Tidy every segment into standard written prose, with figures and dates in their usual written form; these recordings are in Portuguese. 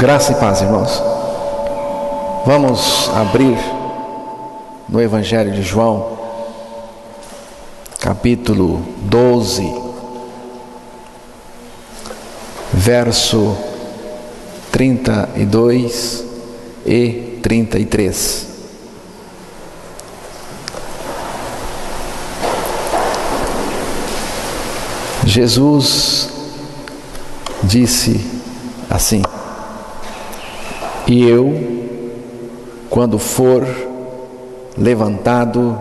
Graça e paz, irmãos. Vamos abrir no Evangelho de João, capítulo 12, verso 32 e 33. Jesus disse assim: e eu, quando for levantado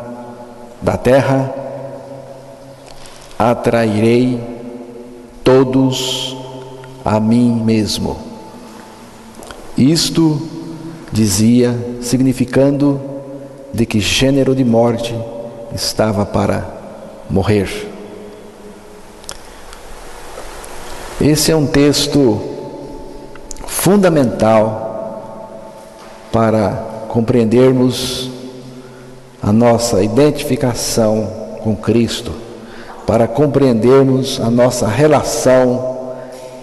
da terra, atrairei todos a mim mesmo. Isto dizia, significando de que gênero de morte estava para morrer. Esse é um texto fundamental para compreendermos a nossa identificação com Cristo, para compreendermos a nossa relação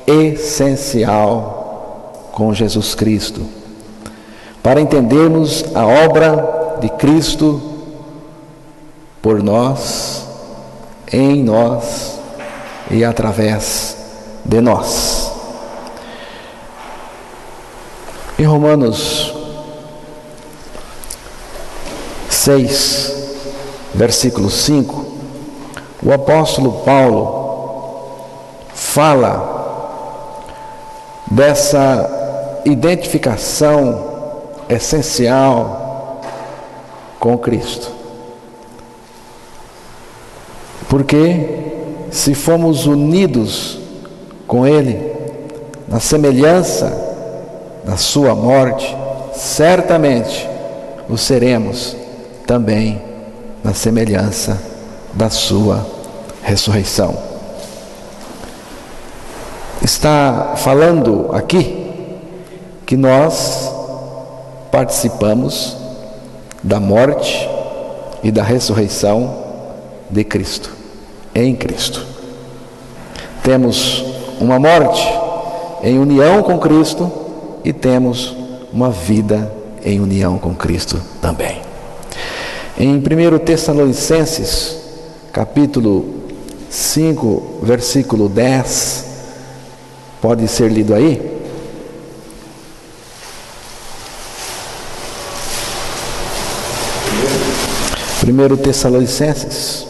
essencial com Jesus Cristo, para entendermos a obra de Cristo por nós, em nós e através de nós. Em Romanos 6, versículo 5, o apóstolo Paulo fala dessa identificação essencial com Cristo. Porque se fomos unidos com Ele, na semelhança da sua morte, certamente o seremos também na semelhança da sua ressurreição. Está falando aqui que nós participamos da morte e da ressurreição de Cristo, em Cristo. Temos uma morte em união com Cristo e temos uma vida em união com Cristo também. Em 1 Tessalonicenses, capítulo 5, versículo 10, pode ser lido aí? Primeiro Tessalonicenses.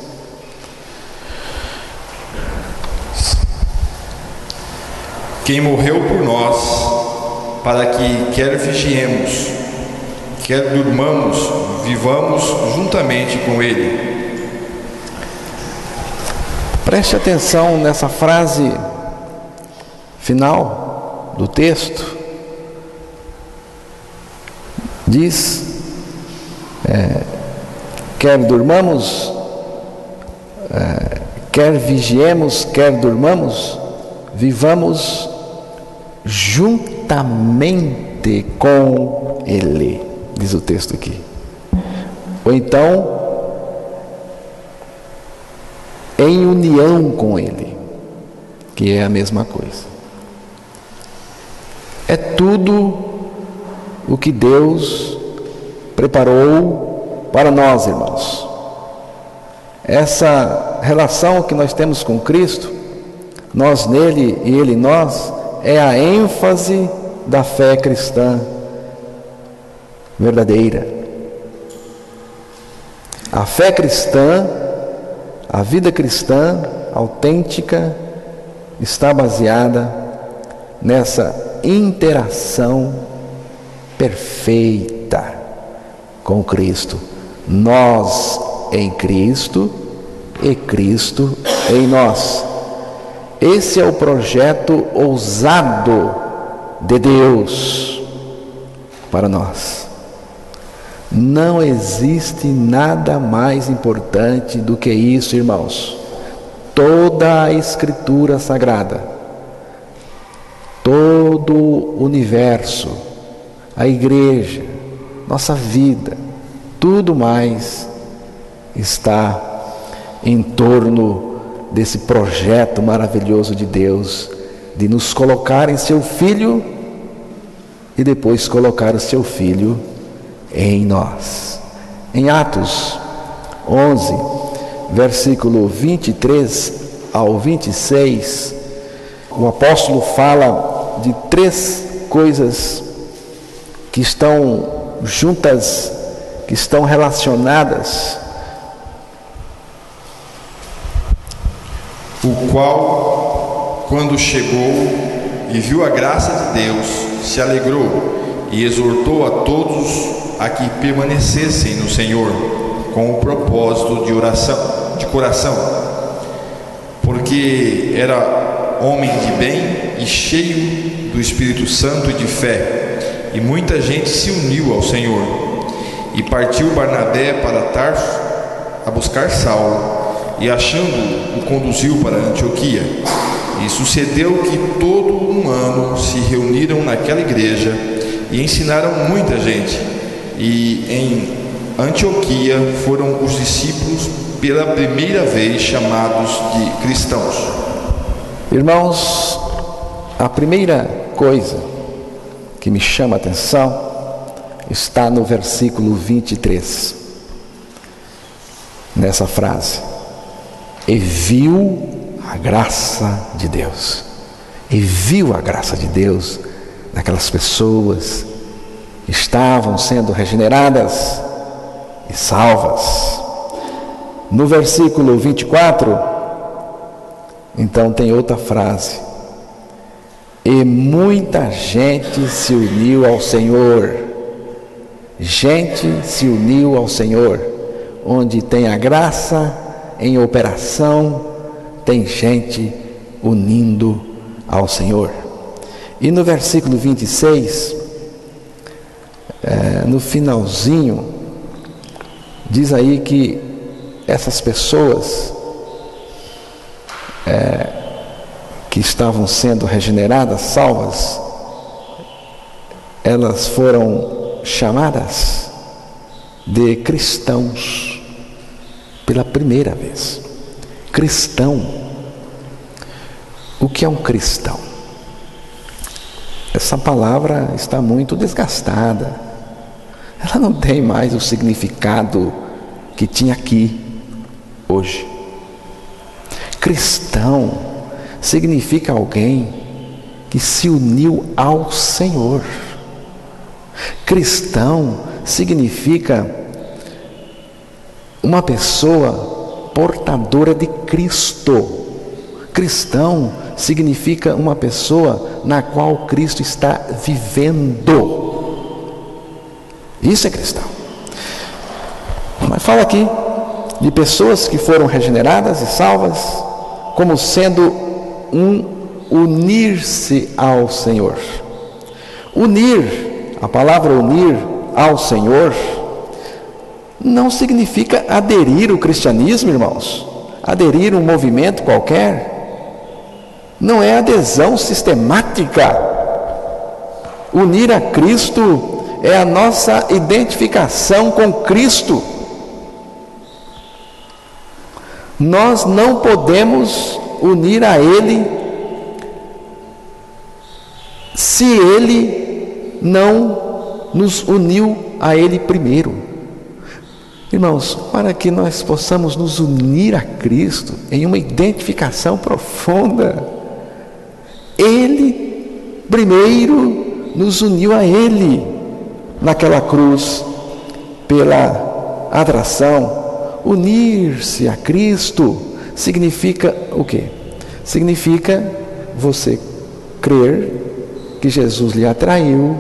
Quem morreu por nós, para que quer vigiemos, quer durmamos, vivamos juntamente com Ele. Preste atenção nessa frase final do texto. Diz, quer durmamos, quer vigiemos, quer durmamos, vivamos juntamente com Ele, diz o texto aqui. Ou então, em união com Ele, que é a mesma coisa. É tudo o que Deus preparou para nós, irmãos. Essa relação que nós temos com Cristo, nós nele e Ele em nós, é a ênfase da fé cristã verdadeira. A fé cristã, a vida cristã autêntica, está baseada nessa interação perfeita com Cristo. Nós em Cristo e Cristo em nós. Esse é o projeto ousado de Deus para nós. Não existe nada mais importante do que isso, irmãos. Toda a Escritura Sagrada, todo o universo, a igreja, nossa vida, tudo mais está em torno desse projeto maravilhoso de Deus, de nos colocar em seu Filho e depois colocar o seu Filho em nós. Em Atos 11, versículo 23 ao 26, o apóstolo fala de 3 coisas que estão juntas, que estão relacionadas. O qual, quando chegou e viu a graça de Deus, se alegrou e exortou a todos a que permanecessem no Senhor, com o propósito de oração, de coração, porque era homem de bem e cheio do Espírito Santo e de fé, e muita gente se uniu ao Senhor. E partiu Barnabé para Tarso a buscar Saulo, e achando-o, o conduziu para Antioquia. E sucedeu que todo um ano se reuniram naquela igreja e ensinaram muita gente. E em Antioquia foram os discípulos pela primeira vez chamados de cristãos. Irmãos, a primeira coisa que me chama a atenção está no versículo 23, nessa frase: e viu a graça de Deus. E viu a graça de Deus naquelas pessoas que estavam sendo regeneradas e salvas. No versículo 24, então tem outra frase: e muita gente se uniu ao Senhor. Gente se uniu ao Senhor. Onde tem a graça em operação, tem gente unindo ao Senhor. E no versículo 26, no finalzinho, diz aí que essas pessoas que estavam sendo regeneradas, salvas, elas foram chamadas de cristãos pela primeira vez. Cristão. O que é um cristão? Essa palavra está muito desgastada. Ela não tem mais o significado que tinha aqui, hoje. Cristão significa alguém que se uniu ao Senhor. Cristão significa uma pessoa portadora de Cristo. Cristão significa uma pessoa na qual Cristo está vivendo. Isso é cristão. Mas fala aqui de pessoas que foram regeneradas e salvas como sendo unir-se ao Senhor. Unir, a palavra unir ao Senhor não significa aderir ao cristianismo, irmãos. Aderir a um movimento qualquer. Não é adesão sistemática. Unir a Cristo é a nossa identificação com Cristo. Nós não podemos unir a Ele se Ele não nos uniu a Ele primeiro. Irmãos, para que nós possamos nos unir a Cristo em uma identificação profunda, Ele primeiro nos uniu a Ele naquela cruz pela atração. Unir-se a Cristo significa o quê? Significa você crer que Jesus lhe atraiu,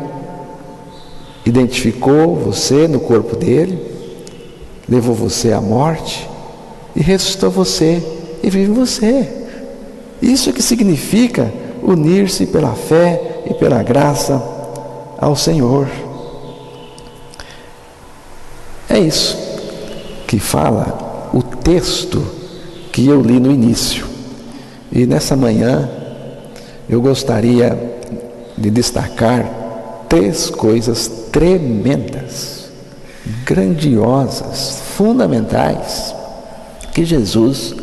identificou você no corpo dele, levou você à morte e ressuscitou você e vive em você. Isso que significa unir-se pela fé e pela graça ao Senhor. É isso que fala o texto que eu li no início. E nessa manhã eu gostaria de destacar 3 coisas tremendas, grandiosas, fundamentais, que Jesus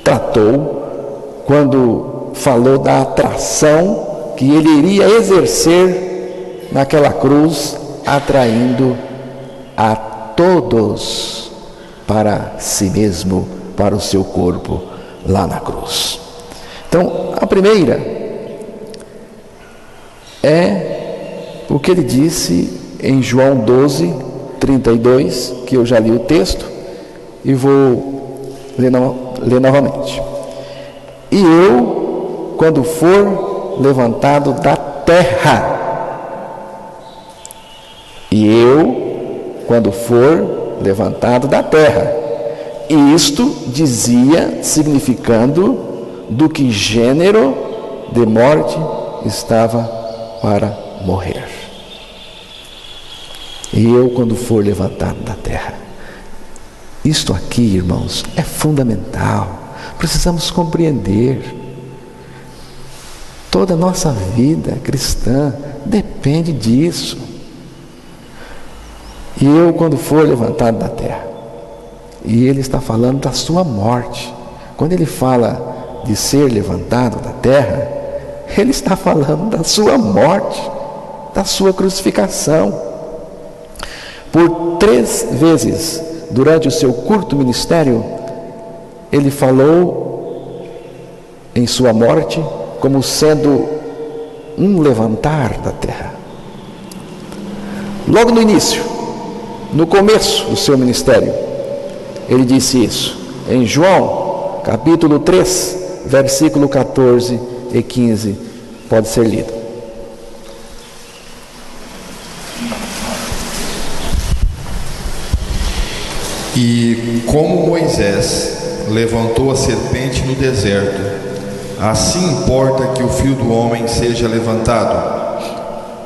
tratou quando falou da atração que ele iria exercer naquela cruz, atraindo a todos para si mesmo, para o seu corpo lá na cruz. Então, a primeira é o que ele disse em João 12, 32, que eu já li o texto e vou ler novamente. E eu, quando for levantado da terra, e isto dizia, significando do que gênero de morte estava para morrer. E eu, quando for levantado da terra. Isto aqui, irmãos, é fundamental. Precisamos compreender. Toda a nossa vida cristã depende disso. E eu, quando for levantado da terra. E ele está falando da sua morte. Quando ele fala de ser levantado da terra, ele está falando da sua morte, da sua crucificação. Por 3 vezes, durante o seu curto ministério, ele falou em sua morte como sendo um levantar da terra. Logo no início, no começo do seu ministério, ele disse isso. Em João, capítulo 3, versículo 14 e 15, pode ser lido. E como Moisés levantou a serpente no deserto, assim importa que o Filho do Homem seja levantado,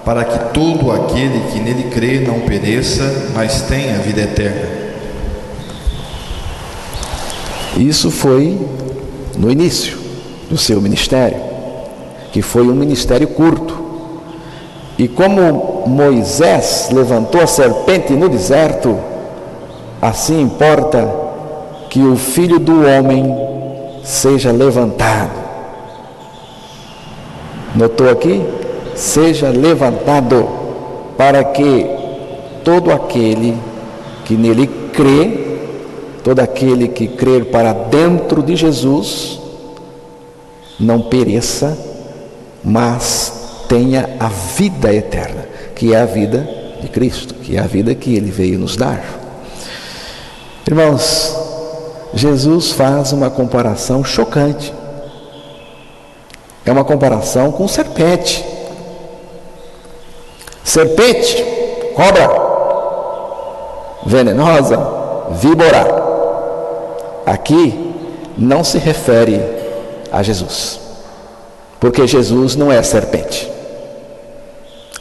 para que todo aquele que nele crê não pereça, mas tenha vida eterna. Isso foi no início do seu ministério, que foi um ministério curto. E como Moisés levantou a serpente no deserto, assim importa que o Filho do Homem seja levantado. Notou aqui? Seja levantado, para que todo aquele que nele crê, todo aquele que crer para dentro de Jesus, não pereça, mas tenha a vida eterna, que é a vida de Cristo, que é a vida que Ele veio nos dar. Irmãos, Jesus faz uma comparação chocante. É uma comparação com serpente. Serpente, cobra, venenosa, víbora. Aqui não se refere a Jesus, porque Jesus não é serpente.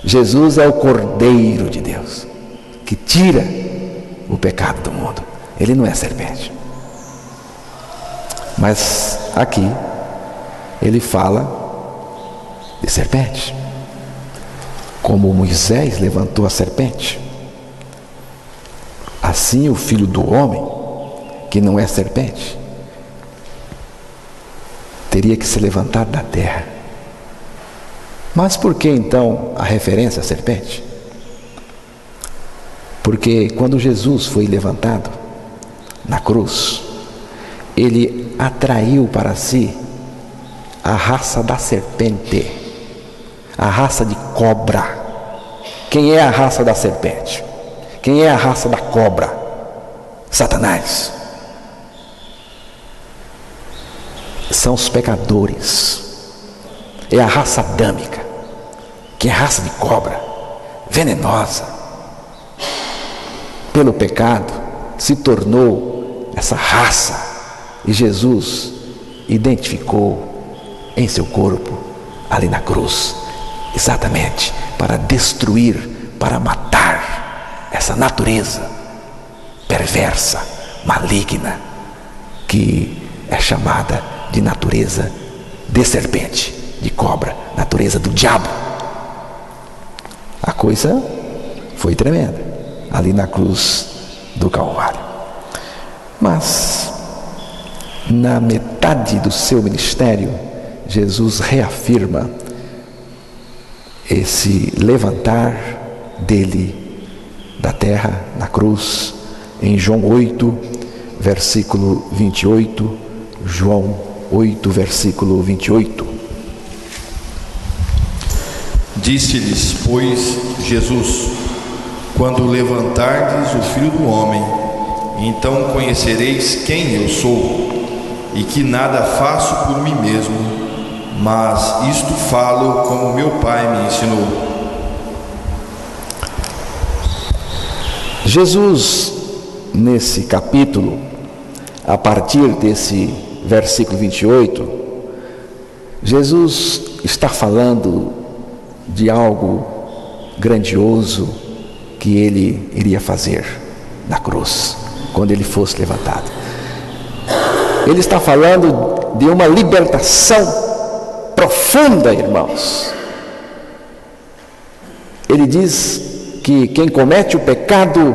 Jesus é o Cordeiro de Deus, que tira o pecado do mundo. Ele não é serpente. Mas aqui ele fala de serpente. Como Moisés levantou a serpente, assim o Filho do Homem, que não é serpente, teria que ser levantado da terra. Mas por que então a referência à serpente? Porque quando Jesus foi levantado na cruz, ele atraiu para si a raça da serpente, a raça de cobra. Quem é a raça da serpente? Quem é a raça da cobra? Satanás. São os pecadores. É a raça adâmica, que é a raça de cobra, venenosa. Pelo pecado se tornou essa raça, e Jesus identificou em seu corpo, ali na cruz, exatamente para destruir, para matar essa natureza perversa, maligna, que é chamada de natureza de serpente, de cobra, natureza do diabo. A coisa foi tremenda ali na cruz do Calvário. Mas na metade do seu ministério, Jesus reafirma esse levantar dele da terra na cruz, em João 8, versículo 28, João 8, versículo 28. Disse-lhes, pois, Jesus: quando levantardes o Filho do Homem, então conhecereis quem eu sou, e que nada faço por mim mesmo, mas isto falo como meu Pai me ensinou. Jesus, nesse capítulo, a partir desse versículo 28, Jesus está falando de algo grandioso que ele iria fazer na cruz, quando ele fosse levantado. Ele está falando de uma libertação profunda, irmãos. Ele diz que quem comete o pecado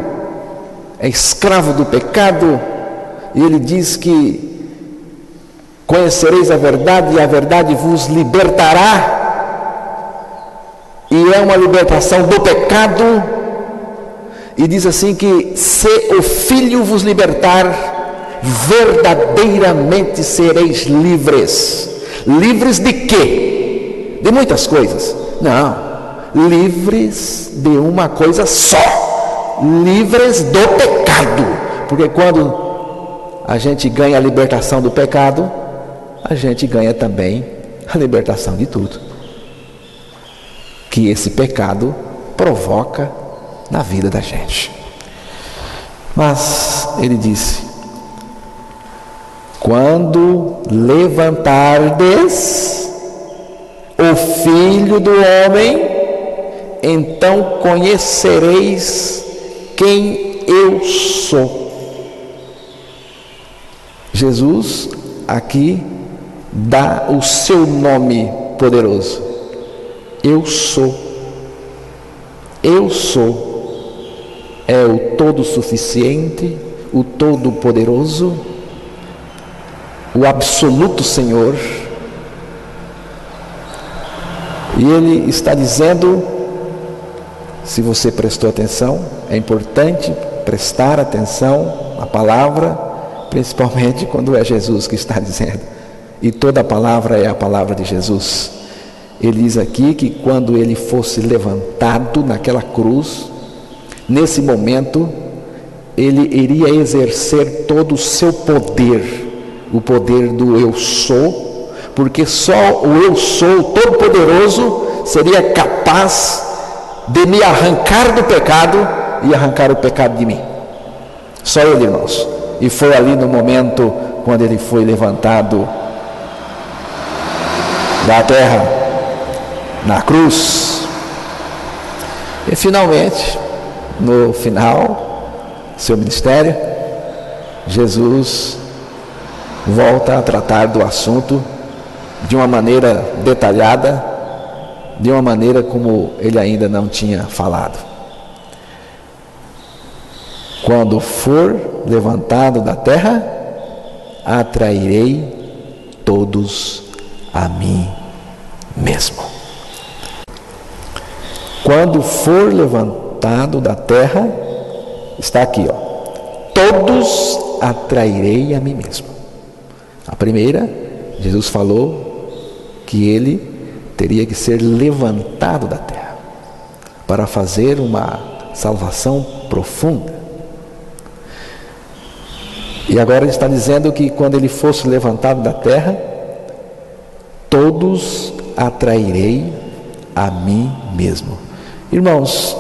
é escravo do pecado, e ele diz que conhecereis a verdade e a verdade vos libertará, e é uma libertação do pecado. E diz assim que se o Filho vos libertar, verdadeiramente sereis livres. Livres de quê? De muitas coisas. Não, livres de uma coisa só: livres do pecado. Porque quando a gente ganha a libertação do pecado, a gente ganha também a libertação de tudo que esse pecado provoca na vida da gente. Mas ele disse: quando levantardes o Filho do Homem, então conhecereis quem eu sou. Jesus aqui dá o seu nome poderoso. Eu sou. Eu sou é o todo-suficiente, o todo-poderoso, o absoluto Senhor. E ele está dizendo, se você prestou atenção, é importante prestar atenção à palavra, principalmente quando é Jesus que está dizendo, e toda a palavra é a palavra de Jesus. Ele diz aqui que quando ele fosse levantado naquela cruz, nesse momento, ele iria exercer todo o seu poder, o poder do eu sou, porque só o eu sou todo-poderoso seria capaz de me arrancar do pecado e arrancar o pecado de mim. Só ele, irmãos. E foi ali no momento quando ele foi levantado da terra, na cruz. E finalmente, no final do seu ministério, Jesus volta a tratar do assunto de uma maneira detalhada, de uma maneira como ele ainda não tinha falado. Quando for levantado da terra, atrairei todos a mim mesmo. Quando for levantado da terra, está aqui, todos atrairei a mim mesmo. A primeira, Jesus falou que ele teria que ser levantado da terra para fazer uma salvação profunda. E agora ele está dizendo que quando ele fosse levantado da terra, todos atrairei a mim mesmo. Irmãos,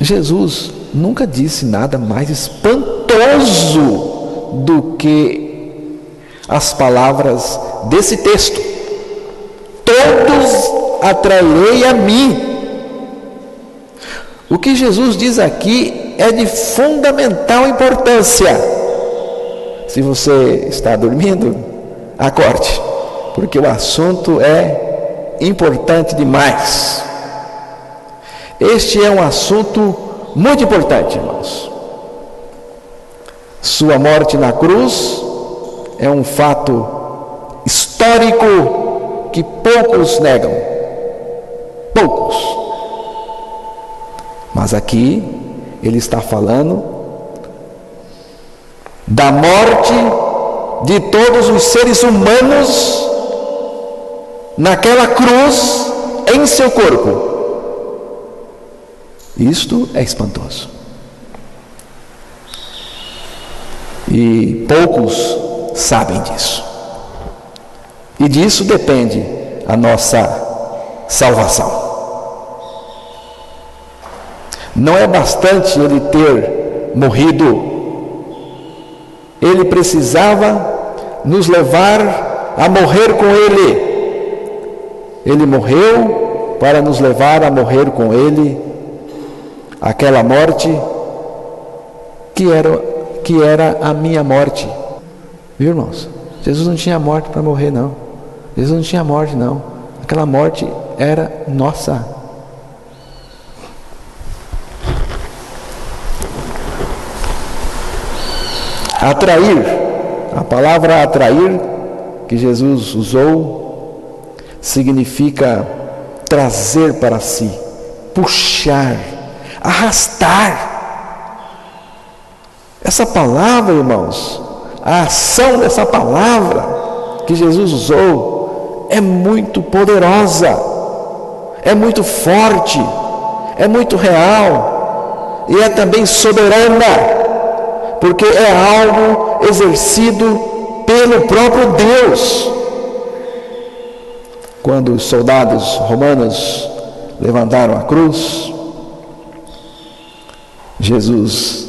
Jesus nunca disse nada mais espantoso do que as palavras desse texto: todos atrairei a mim. O que Jesus diz aqui é de fundamental importância. Se você está dormindo, acorde, porque o assunto é importante demais. Este é um assunto muito importante, irmãos. Sua morte na cruz é um fato histórico que poucos negam. poucos. Mas aqui ele está falando da morte de todos os seres humanos naquela cruz em seu corpo. Isto é espantoso. E poucos sabem disso. E disso depende a nossa salvação. Não é bastante ele ter morrido. Ele precisava nos levar a morrer com ele. Ele morreu para nos levar a morrer com ele, aquela morte que era a minha morte. Viu, irmãos? Jesus não tinha morte para morrer, não. Jesus não tinha morte, não. Aquela morte era nossa. Atrair, a palavra atrair que Jesus usou significa trazer para si, puxar, arrastar. Essa palavra, irmãos, a ação dessa palavra que Jesus usou é muito poderosa, é muito forte, é muito real e é também soberana, porque é algo exercido pelo próprio Deus. Quando os soldados romanos levantaram a cruz, Jesus,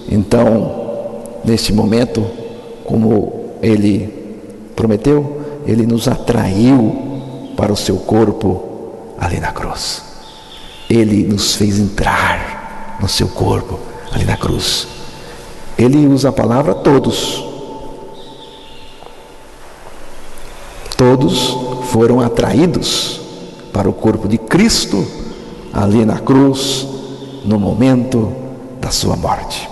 então, neste momento, como ele prometeu, ele nos atraiu para o seu corpo ali na cruz. Ele nos fez entrar no seu corpo ali na cruz. Ele usa a palavra todos. Todos foram atraídos para o corpo de Cristo ali na cruz, no momento da sua morte.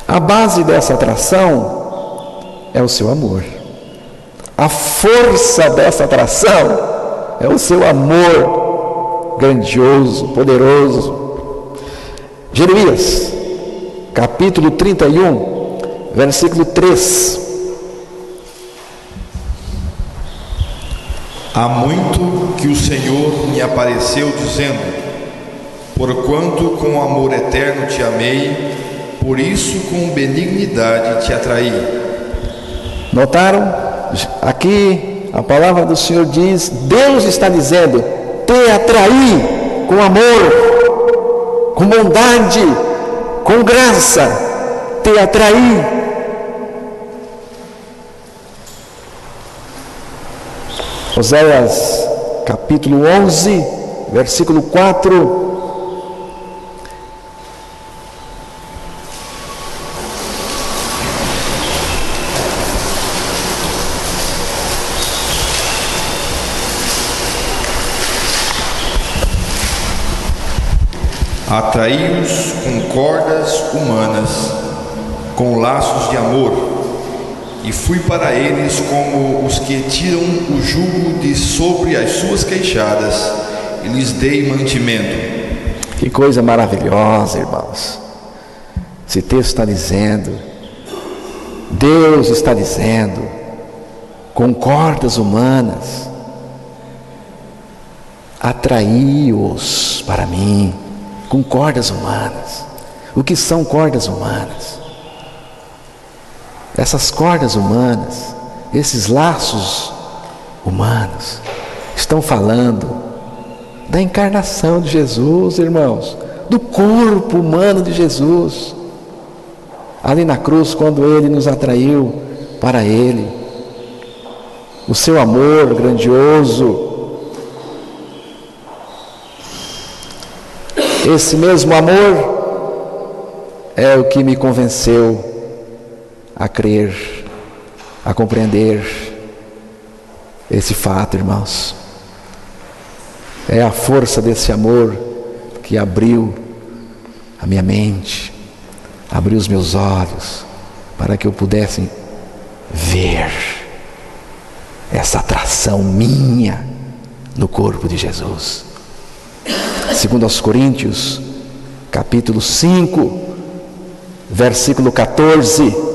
A base dessa atração é o seu amor. A força dessa atração é o seu amor grandioso, poderoso. Jeremias, capítulo 31, versículo 3. Há muito que o Senhor me apareceu dizendo: porquanto com amor eterno te amei, por isso com benignidade te atraí. Notaram? Aqui a palavra do Senhor diz, Deus está dizendo, te atraí com amor, com bondade, com graça, te atraí. Oséias capítulo 11, versículo 4. Atraí-os com cordas humanas, com laços de amor, e fui para eles como os que tiram o jugo de sobre as suas queixadas, e lhes dei mantimento. Que coisa maravilhosa, irmãos. Esse texto está dizendo, Deus está dizendo, com cordas humanas, atraí-os para mim, com cordas humanas. O que são cordas humanas? Essas cordas humanas, esses laços humanos, estão falando da encarnação de Jesus, irmãos, do corpo humano de Jesus, ali na cruz, quando Ele nos atraiu para Ele, o seu amor grandioso. Esse mesmo amor é o que me convenceu a crer, a compreender esse fato, irmãos. É a força desse amor que abriu a minha mente, abriu os meus olhos, para que eu pudesse ver essa atração minha no corpo de Jesus. Segundo aos Coríntios, capítulo 5, versículo 14.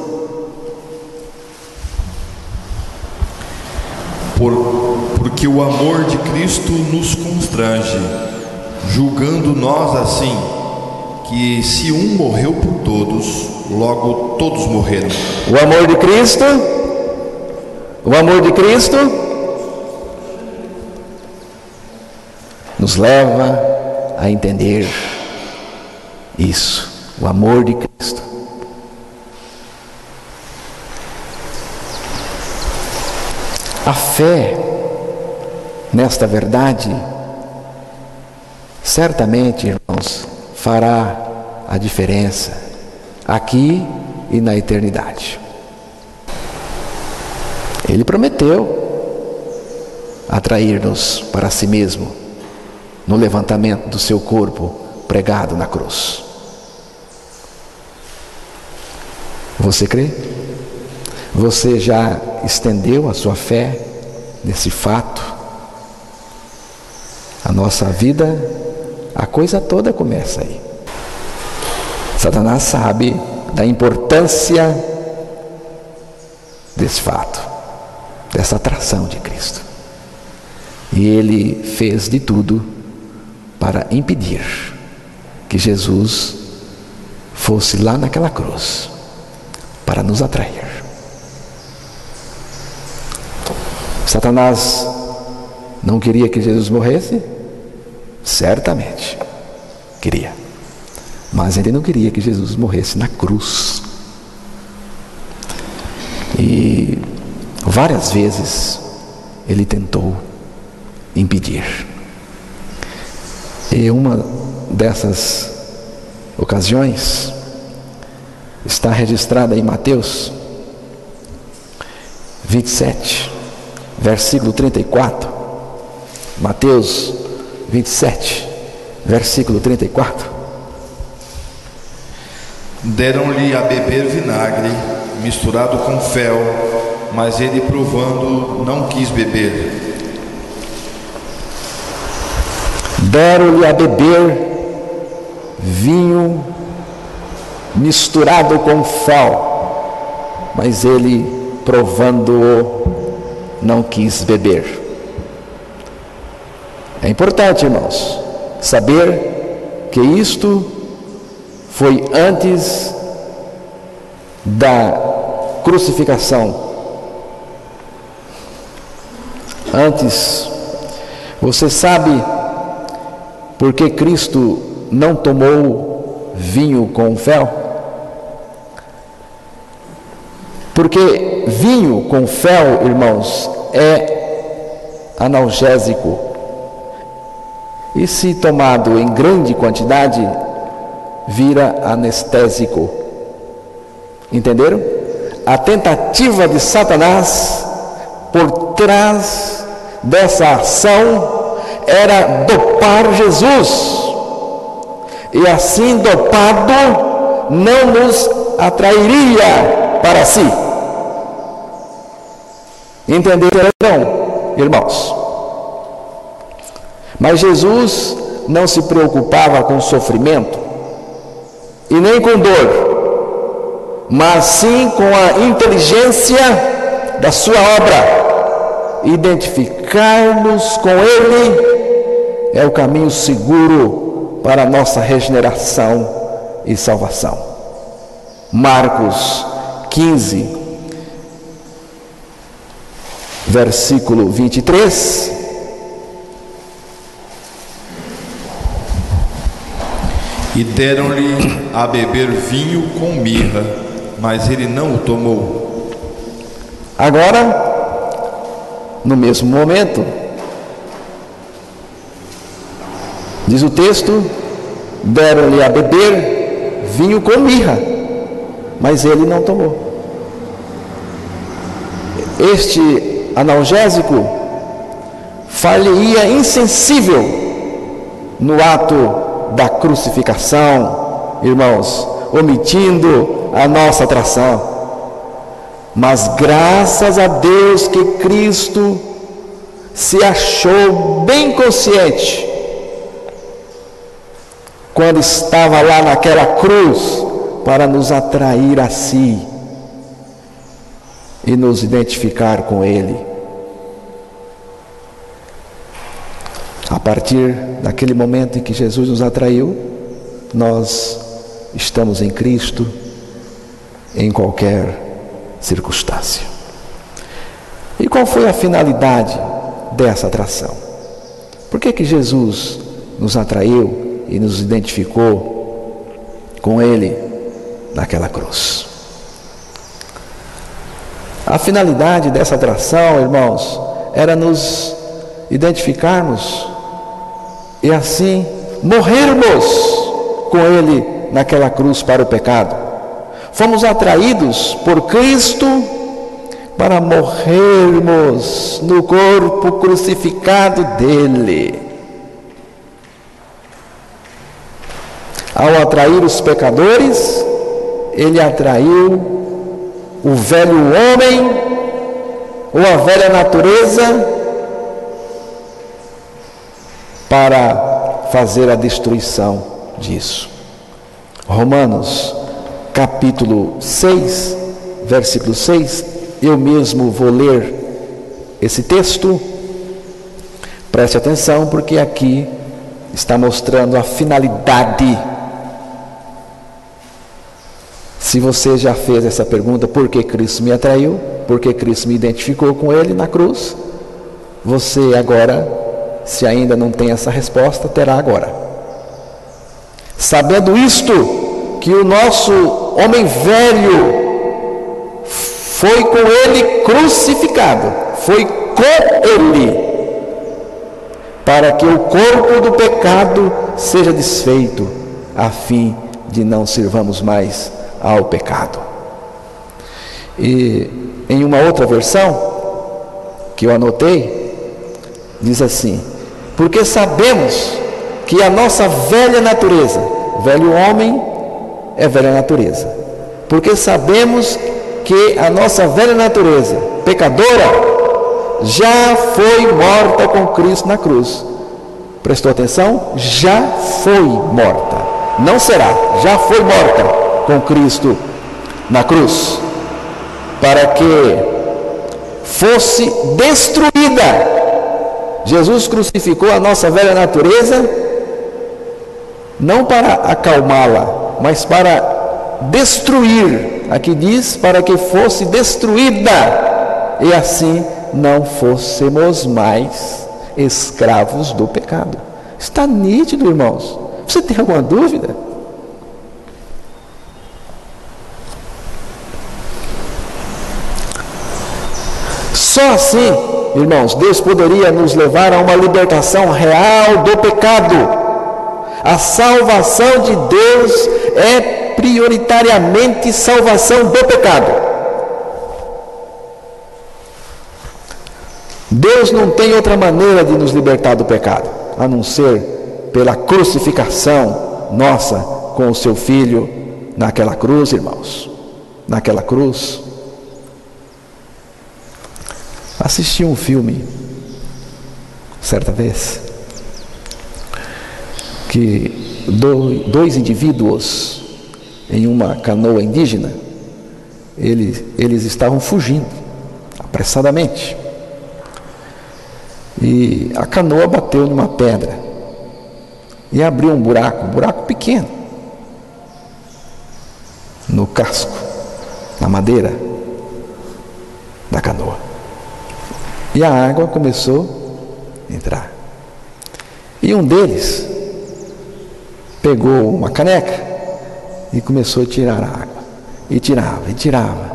Porque o amor de Cristo nos constrange, julgando nós assim, que se um morreu por todos, logo todos morreram. O amor de Cristo nos leva a entender isso, o amor de Cristo. A fé nesta verdade, certamente, irmãos, fará a diferença aqui e na eternidade. Ele prometeu atrair-nos para si mesmo no levantamento do seu corpo pregado na cruz. Você crê? Você já estendeu a sua fé nesse fato? A nossa vida, a coisa toda começa aí. Satanás sabe da importância desse fato, dessa atração de Cristo. E ele fez de tudo para impedir que Jesus fosse lá naquela cruz para nos atrair. Satanás não queria que Jesus morresse? Certamente queria. Mas ele não queria que Jesus morresse na cruz. E várias vezes ele tentou impedir. E uma dessas ocasiões está registrada em Mateus 27, versículo 34. Mateus 27, versículo 34. Deram-lhe a beber vinagre misturado com fel, mas ele, provando, não quis beber. Deram-lhe a beber vinho misturado com fel, mas ele, provando-o, não quis beber. É importante, irmãos, saber que isto foi antes da crucificação. Antes, você sabe por que Cristo não tomou vinho com fel? Porque vinho com fel, irmãos, é analgésico. E se tomado em grande quantidade, vira anestésico. Entenderam? A tentativa de Satanás por trás dessa ação era dopar Jesus. E assim dopado, não nos atrairia para si. Entenderam, irmãos? Mas Jesus não se preocupava com sofrimento e nem com dor, mas sim com a inteligência da sua obra. Identificar-nos com Ele é o caminho seguro para a nossa regeneração e salvação. Marcos 15, versículo 23. E deram-lhe a beber vinho com mirra, mas ele não o tomou. Agora, no mesmo momento, diz o texto, deram-lhe a beber vinho com mirra, mas ele não tomou. Este analgésico far-lhe-ia insensível no ato da crucificação, irmãos, omitindo a nossa atração. Mas graças a Deus que Cristo se achou bem consciente quando estava lá naquela cruz para nos atrair a si e nos identificar com Ele. A partir daquele momento em que Jesus nos atraiu, nós estamos em Cristo em qualquer circunstância. E qual foi a finalidade dessa atração? Por que Jesus nos atraiu e nos identificou com Ele naquela cruz? A finalidade dessa atração, irmãos, era nos identificarmos e assim morrermos com Ele naquela cruz para o pecado. Fomos atraídos por Cristo para morrermos no corpo crucificado dele. Ao atrair os pecadores, Ele atraiu o velho homem ou a velha natureza para fazer a destruição disso. Romanos capítulo 6, versículo 6, eu mesmo vou ler esse texto. Preste atenção, porque aqui está mostrando a finalidade. Se você já fez essa pergunta, por que Cristo me atraiu? Por que Cristo me identificou com Ele na cruz? Você agora, se ainda não tem essa resposta, terá agora. Sabendo isto, que o nosso homem velho foi com Ele crucificado, foi com Ele, para que o corpo do pecado seja desfeito, a fim de não sirvamos mais ao pecado. E em uma outra versão que eu anotei, diz assim: porque sabemos que a nossa velha natureza, velho homem é velha natureza, porque sabemos que a nossa velha natureza pecadora já foi morta com Cristo na cruz. Prestou atenção? Já foi morta, não será, já foi morta com Cristo na cruz, para que fosse destruída. Jesus crucificou a nossa velha natureza não para acalmá-la, mas para destruir. Aqui diz, para que fosse destruída, e assim não fôssemos mais escravos do pecado. Está nítido, irmãos? Você tem alguma dúvida? Só assim, irmãos, Deus poderia nos levar a uma libertação real do pecado. A salvação de Deus é prioritariamente salvação do pecado. Deus não tem outra maneira de nos libertar do pecado, a não ser pela crucificação nossa com o seu Filho naquela cruz, irmãos. Naquela cruz. Assisti um filme certa vez que dois indivíduos em uma canoa indígena, eles estavam fugindo apressadamente, e a canoa bateu numa pedra e abriu um buraco pequeno no casco, na madeira da canoa. E a água começou a entrar. E um deles pegou uma caneca e começou a tirar a água. E tirava, e tirava.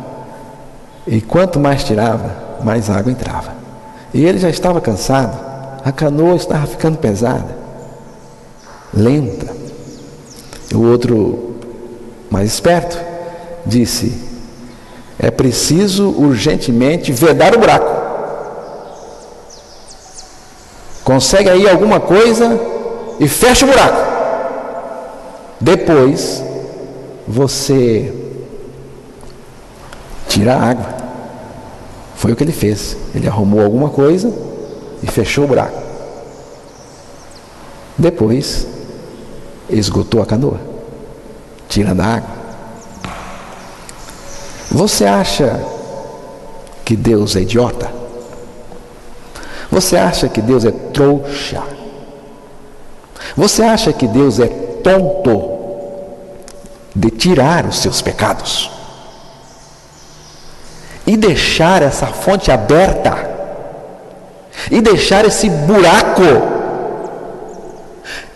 E quanto mais tirava, mais água entrava. E ele já estava cansado. A canoa estava ficando pesada, lenta. O outro, mais esperto, disse: é preciso urgentemente vedar o buraco. Consegue aí alguma coisa e fecha o buraco. Depois você tira a água. Foi o que ele fez. Ele arrumou alguma coisa e fechou o buraco. Depois, esgotou a canoa, tirando a água. Você acha que Deus é idiota? Você acha que Deus é trouxa? Você acha que Deus é tonto de tirar os seus pecados e deixar essa fonte aberta e deixar esse buraco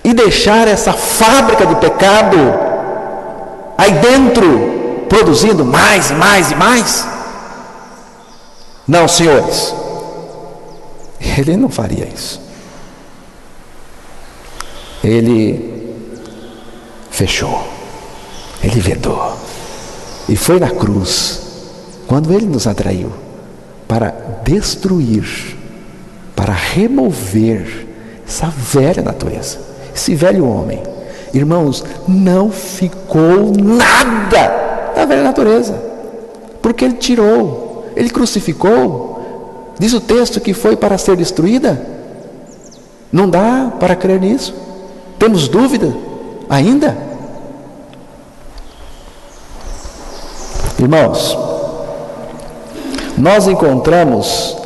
e deixar essa fábrica de pecado aí dentro, produzindo mais e mais e mais? Não, senhores, Ele não faria isso. Ele fechou, Ele vedou e foi na cruz quando Ele nos atraiu para destruir, para remover essa velha natureza, esse velho homem. Irmãos, não ficou nada da velha natureza, porque Ele tirou, Ele crucificou. Diz o texto que foi para ser destruída. Não dá para crer nisso? Temos dúvida ainda? Irmãos, nós encontramos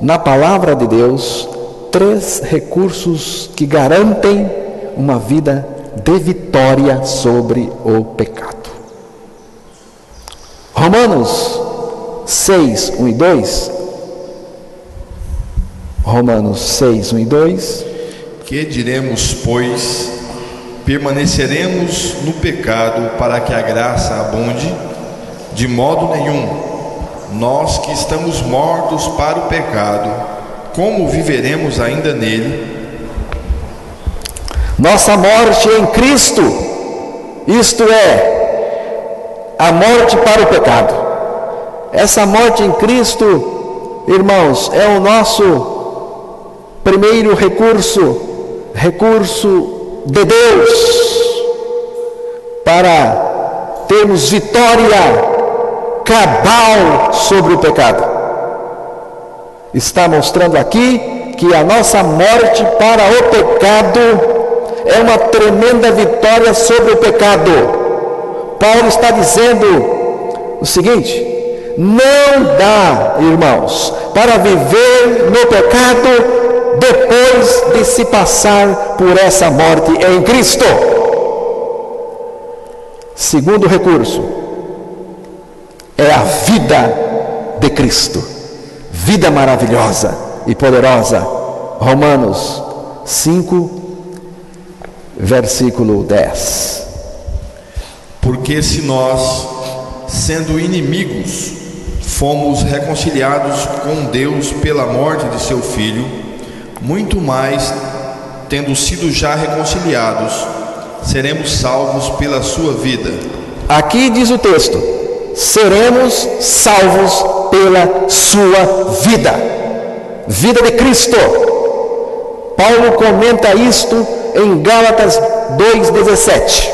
na palavra de Deus 3 recursos que garantem uma vida de vitória sobre o pecado. Romanos 6, 1 e 2. Romanos 6, 1 e 2. Que diremos, pois? Permaneceremos no pecado para que a graça abunde? De modo nenhum. Nós que estamos mortos para o pecado, como viveremos ainda nele? Nossa morte em Cristo, isto é, a morte para o pecado. Essa morte em Cristo, irmãos, é o nosso primeiro recurso de Deus para termos vitória cabal sobre o pecado. Está mostrando aqui que a nossa morte para o pecado é uma tremenda vitória sobre o pecado. Paulo está dizendo o seguinte: não dá, irmãos, para viver no pecado depois de se passar por essa morte em Cristo. Segundo recurso é a vida de Cristo, vida maravilhosa e poderosa. Romanos 5, versículo 10. Porque se nós, sendo inimigos, fomos reconciliados com Deus pela morte de seu Filho, muito mais, tendo sido já reconciliados, seremos salvos pela sua vida. Aqui diz o texto: seremos salvos pela sua vida, vida de Cristo. Paulo comenta isto em Gálatas 2,17.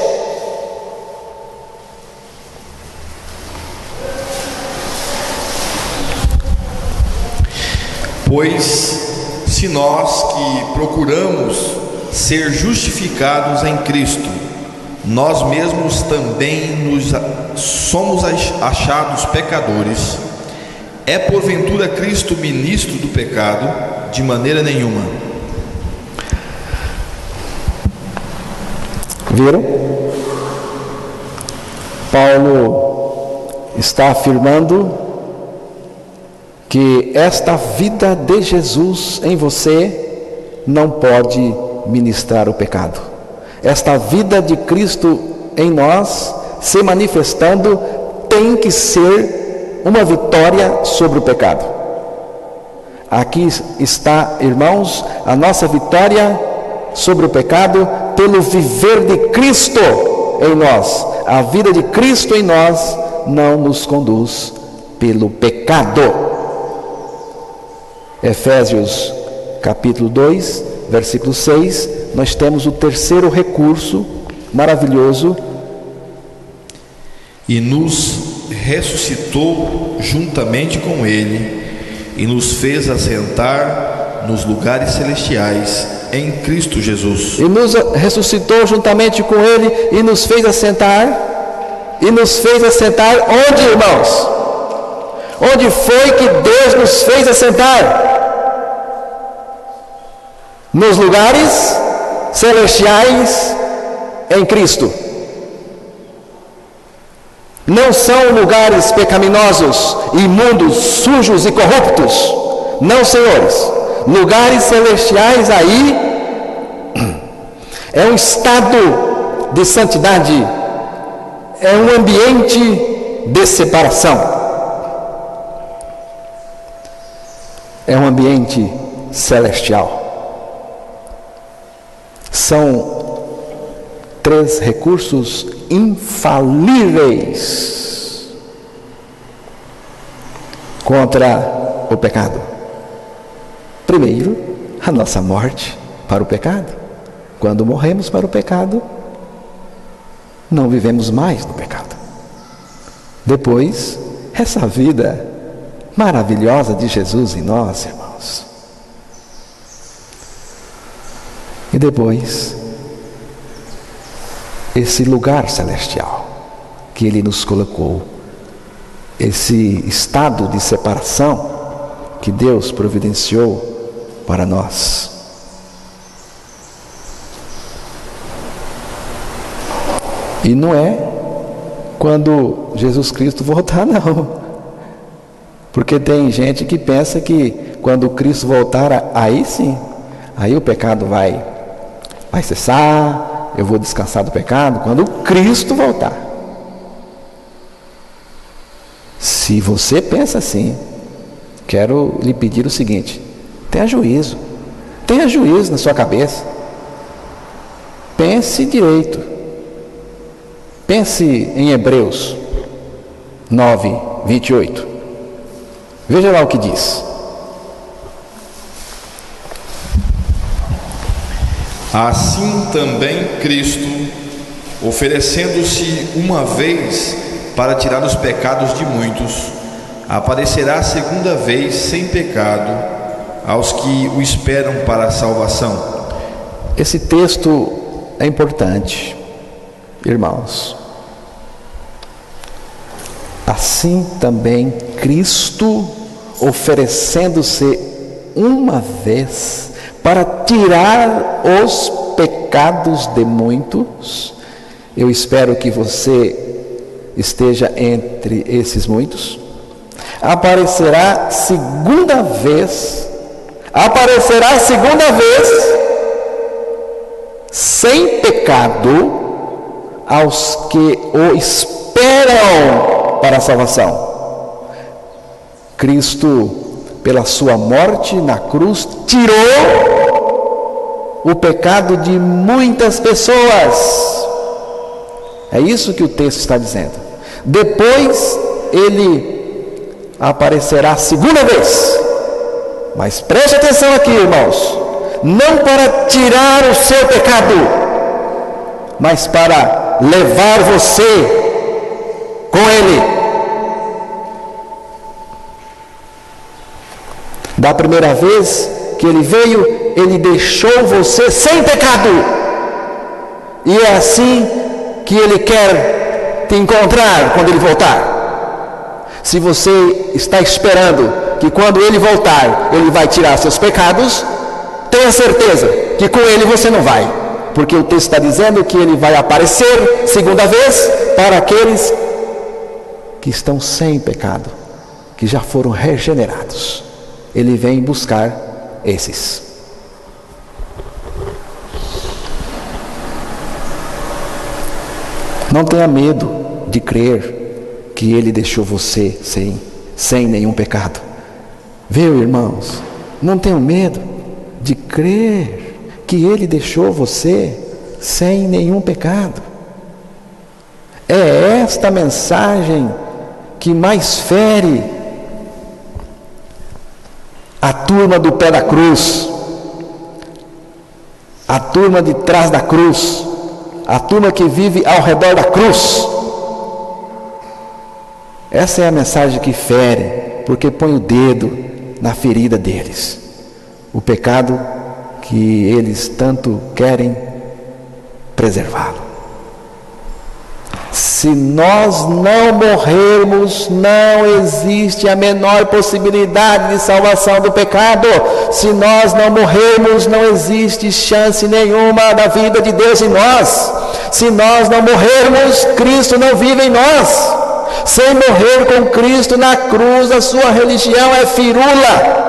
Pois se nós que procuramos ser justificados em Cristo, nós mesmos também somos achados pecadores, é porventura Cristo ministro do pecado? De maneira nenhuma. Viram? Paulo está afirmando que esta vida de Jesus em você não pode ministrar o pecado. Esta vida de Cristo em nós se manifestando tem que ser uma vitória sobre o pecado. Aqui está, irmãos, a nossa vitória sobre o pecado pelo viver de Cristo em nós. A vida de Cristo em nós não nos conduz pelo pecado. Efésios capítulo 2, versículo 6, nós temos o terceiro recurso maravilhoso. E nos ressuscitou juntamente com Ele, e nos fez assentar nos lugares celestiais em Cristo Jesus. E nos ressuscitou juntamente com Ele e nos fez assentar. E nos fez assentar onde, irmãos? Onde foi que Deus nos fez assentar? Nos lugares celestiais em Cristo. Não são lugares pecaminosos, imundos, sujos e corruptos. Não, senhores. Lugares celestiais aí é um estado de santidade, é um ambiente de separação, é um ambiente celestial. São 3 recursos infalíveis contra o pecado. Primeiro, a nossa morte para o pecado. Quando morremos para o pecado, não vivemos mais no pecado. Depois, essa vida maravilhosa de Jesus em nós, irmãos. E depois, esse lugar celestial que Ele nos colocou, esse estado de separação que Deus providenciou para nós. E não é quando Jesus Cristo voltar, não. Porque tem gente que pensa que quando Cristo voltar, aí sim, aí o pecado vai cessar, eu vou descansar do pecado, quando Cristo voltar. Se você pensa assim, quero lhe pedir o seguinte: tenha juízo na sua cabeça, pense direito, pense em Hebreus 9, 28, veja lá o que diz. Assim também Cristo, oferecendo-se uma vez para tirar os pecados de muitos, aparecerá a segunda vez sem pecado aos que o esperam para a salvação. Esse texto é importante, irmãos. Assim também Cristo, oferecendo-se uma vez para tirar os pecados de muitos. Eu espero que você esteja entre esses muitos. Aparecerá segunda vez sem pecado aos que o esperam para a salvação. Cristo, pela sua morte na cruz, tirou o pecado de muitas pessoas. É isso que o texto está dizendo. Depois Ele aparecerá a segunda vez. Mas preste atenção aqui, irmãos. Não para tirar o seu pecado, mas para levar você com Ele. Da primeira vez que Ele veio, Ele deixou você sem pecado. E é assim que Ele quer te encontrar quando Ele voltar. Se você está esperando que quando Ele voltar, Ele vai tirar seus pecados, tenha certeza que com Ele você não vai. Porque o texto está dizendo que Ele vai aparecer segunda vez para aqueles que estão sem pecado, que já foram regenerados. Ele vem buscar esses. Não tenha medo de crer que Ele deixou você sem nenhum pecado. Viu, irmãos? Não tenha medo de crer que Ele deixou você sem nenhum pecado. É esta mensagem que mais fere a turma do pé da cruz, a turma de trás da cruz, a turma que vive ao redor da cruz. Essa é a mensagem que fere, porque põe o dedo na ferida deles. o pecado que eles tanto querem preservá-lo. Se nós não morrermos, não existe a menor possibilidade de salvação do pecado. Se nós não morrermos, não existe chance nenhuma da vida de Deus em nós. Se nós não morrermos, Cristo não vive em nós. Sem morrer com Cristo na cruz, a sua religião é firula.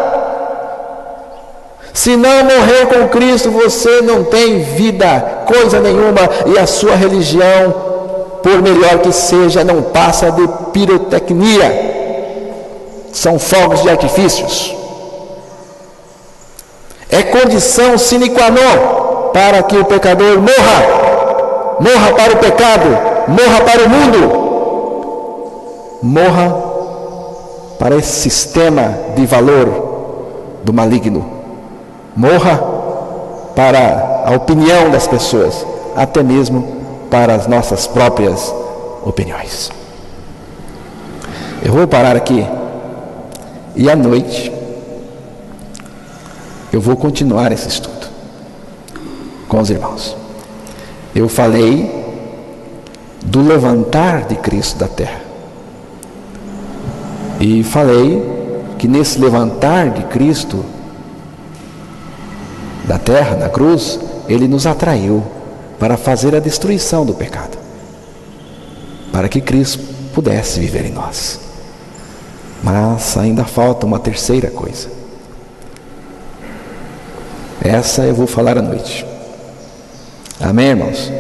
Se não morrer com Cristo, você não tem vida, coisa nenhuma, e a sua religião, por melhor que seja, não passa de pirotecnia. São fogos de artifícios. É condição sine qua non para que o pecador morra para o pecado, morra para o mundo, morra para esse sistema de valor do maligno, morra para a opinião das pessoas, até mesmo para as nossas próprias opiniões. Eu vou parar aqui e à noite eu vou continuar esse estudo com os irmãos. Eu falei do levantar de Cristo da terra e falei que nesse levantar de Cristo da terra, na cruz, ele nos atraiu para fazer a destruição do pecado, para que Cristo pudesse viver em nós. Mas ainda falta uma terceira coisa. Essa eu vou falar à noite. Amém, irmãos?